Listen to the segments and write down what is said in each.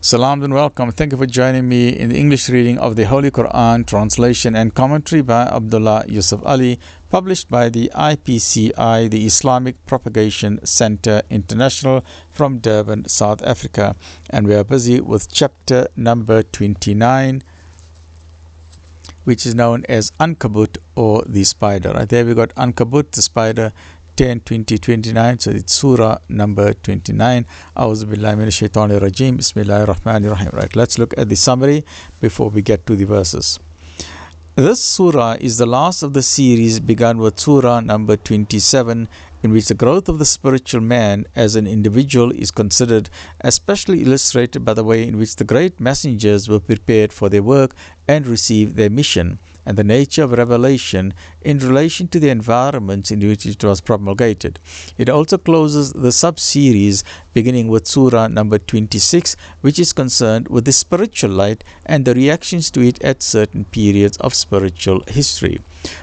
Salam and welcome. Thank you for joining me in the English reading of the Holy Quran, translation and commentary by Abdullah Yusuf Ali, published by the IPCI, the Islamic Propagation Center International, from Durban, South Africa. And we are busy with chapter number 29, which is known as Ankabut, or the spider. Right there we got Ankabut, the spider, 10, 20, 29. So it's surah number 29. A'udhu billahi minash shaitanir rajim. Bismillahir rahmanir rahim. Right, let's look at the summary before we get to the verses. This surah is the last of the series begun with surah number 27, in which the growth of the spiritual man as an individual is considered, especially illustrated by the way in which the great messengers were prepared for their work and received their mission, and the nature of revelation in relation to the environments in which it was promulgated. It also closes the sub-series beginning with surah number 26, which is concerned with the spiritual light and the reactions to it at certain periods of spiritual history.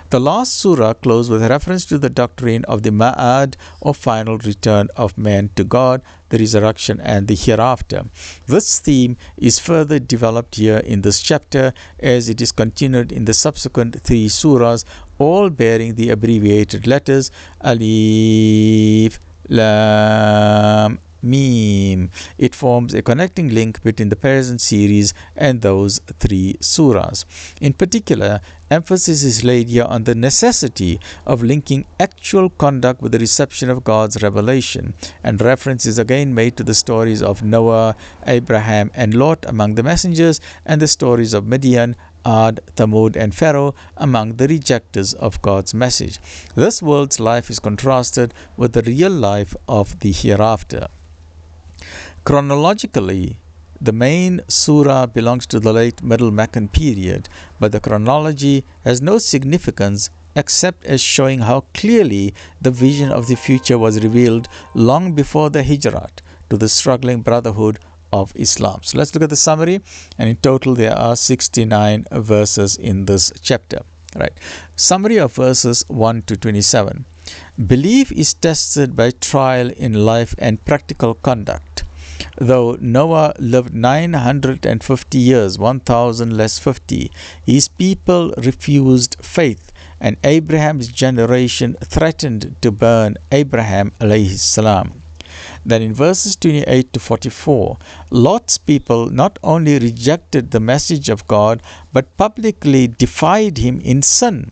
The last surah closed with reference to the doctrine of the Ma'ad, or final return of man to God, the resurrection and the hereafter. This theme is further developed here in this chapter as it is continued in the subsequent three surahs, all bearing the abbreviated letters Alif, Lam, Mim. It forms a connecting link between the present series and those three surahs. In particular, emphasis is laid here on the necessity of linking actual conduct with the reception of God's revelation, and reference is again made to the stories of Noah, Abraham and Lot among the messengers, and the stories of Midian, Ad, Thamud and Pharaoh among the rejectors of God's message. This world's life is contrasted with the real life of the hereafter. Chronologically, the main surah belongs to the late Middle Meccan period, but the chronology has no significance except as showing how clearly the vision of the future was revealed long before the Hijrat to the struggling brotherhood of Islam. So let's look at the summary, and in total there are 69 verses in this chapter. Right. Summary of verses 1 to 27. Belief is tested by trial in life and practical conduct. Though Noah lived 950 years, 1000 less 50, his people refused faith, and Abraham's generation threatened to burn Ibrahim alayhi salam. Then in verses 28 to 44, Lot's people not only rejected the message of God, but publicly defied him in sin.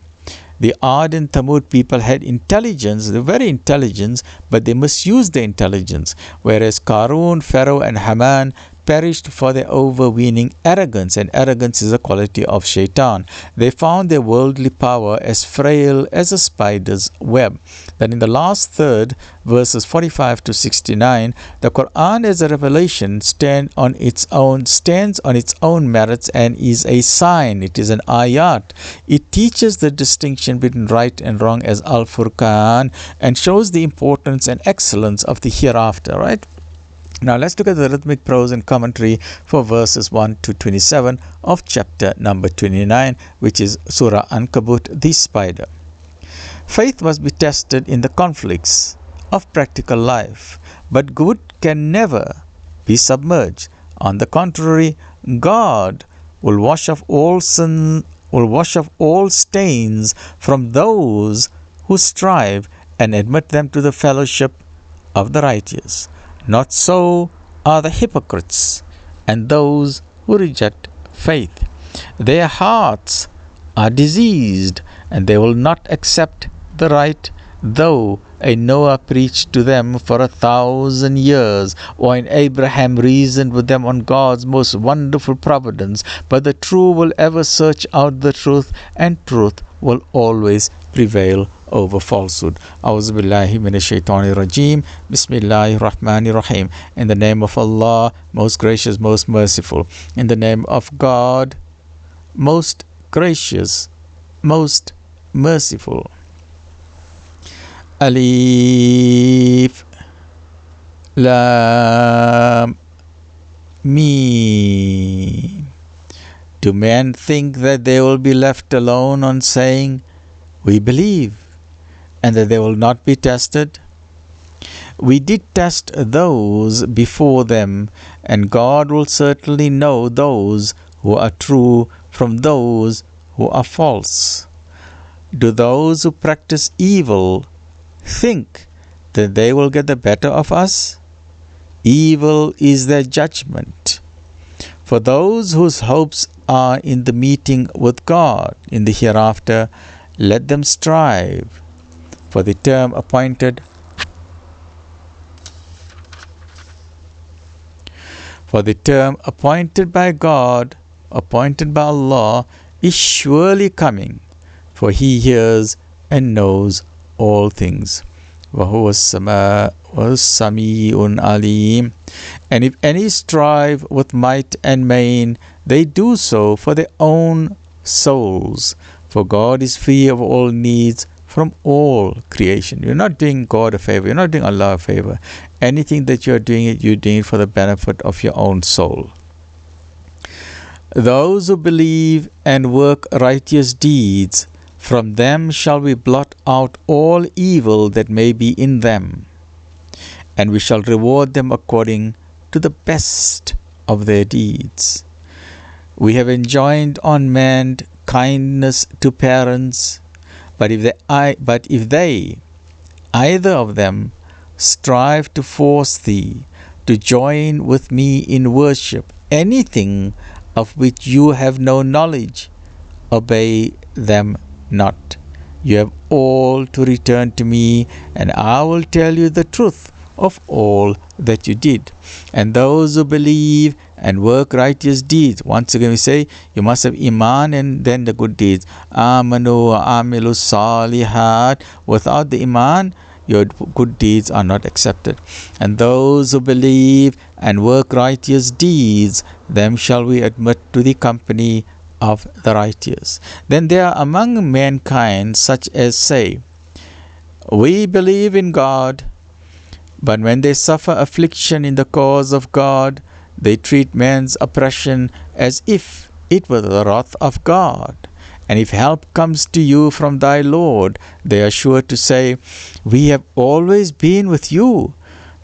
The Ad and Thamud people had intelligence, they were very intelligent, but they misused their intelligence, whereas Qarun, Pharaoh and Haman perished for their overweening arrogance, and arrogance is a quality of shaitan. They found their worldly power as frail as a spider's web. Then in the last third, verses 45 to 69, the Quran as a revelation stands on its own merits and is a sign. It is an ayat. It teaches the distinction between right and wrong as Al-Furqan, and shows the importance and excellence of the hereafter, right? Now let's look at the rhythmic prose and commentary for verses 1 to 27 of chapter number 29, which is Surah Ankabut, the spider. Faith must be tested in the conflicts of practical life, but good can never be submerged. On the contrary, God will wash off all stains from those who strive and admit them to the fellowship of the righteous. Not so are the hypocrites and those who reject faith. Their hearts are diseased, and they will not accept the right, though a Noah preached to them for 1,000 years, or an Abraham reasoned with them on God's most wonderful providence. But the true will ever search out the truth, and truth will always prevail over falsehood. A'udhu billahi minash shaitanir rajim. Bismillahir rahmanir rahim. In the name of Allah, most gracious, most merciful. In the name of God, most gracious, most merciful. Alif, Lam, Mim. Do men think that they will be left alone on saying, "We believe," and that they will not be tested? We did test those before them, and God will certainly know those who are true from those who are false. Do those who practice evil think that they will get the better of us? Evil is their judgment. For those whose hopes are in the meeting with God in the hereafter, let them strive for the term appointed. For the term appointed by God, appointed by Allah, is surely coming, for He hears and knows all things. وَهُوَ السَّمِيعُ الْعَلِيمُ. And if any strive with might and main, they do so for their own souls, for God is free of all needs from all creation. You're not doing God a favor, you're not doing Allah a favor. Anything that you're doing it for the benefit of your own soul. Those who believe and work righteous deeds, from them shall we blot out all evil that may be in them, and we shall reward them according to the best of their deeds. We have enjoined on man kindness to parents, but if they, either of them, strive to force thee to join with me in worship, anything of which you have no knowledge, obey them not. You have all to return to me, and I will tell you the truth of all that you did. And those who believe and work righteous deeds, once again we say, you must have iman and then the good deeds. Amanu wa amilu salihat. Without the iman, your good deeds are not accepted. And those who believe and work righteous deeds, them shall we admit to the company of the righteous. Then there are among mankind such as say, we believe in God, but when they suffer affliction in the cause of God, they treat man's oppression as if it were the wrath of God. And if help comes to you from thy Lord, they are sure to say, we have always been with you.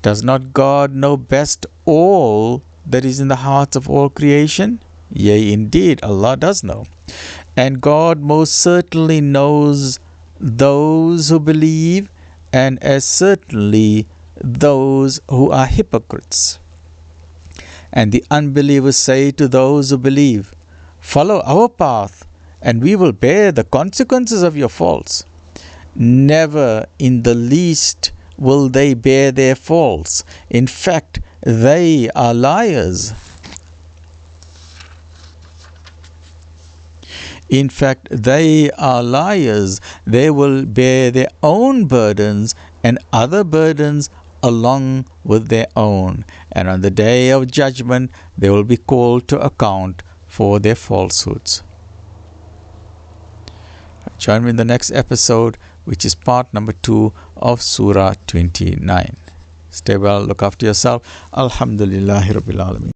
Does not God know best all that is in the hearts of all creation? Yea, indeed, Allah does know. And God most certainly knows those who believe, and as certainly those who are hypocrites. And the unbelievers say to those who believe, follow our path, and we will bear the consequences of your faults. Never in the least will they bear their faults. In fact, they are liars. In fact, they are liars. They will bear their own burdens and other burdens along with their own. And on the day of judgment, they will be called to account for their falsehoods. Join me in the next episode, which is part number 2 of Surah 29. Stay well, look after yourself. Alhamdulillahi Rabbil Alameen.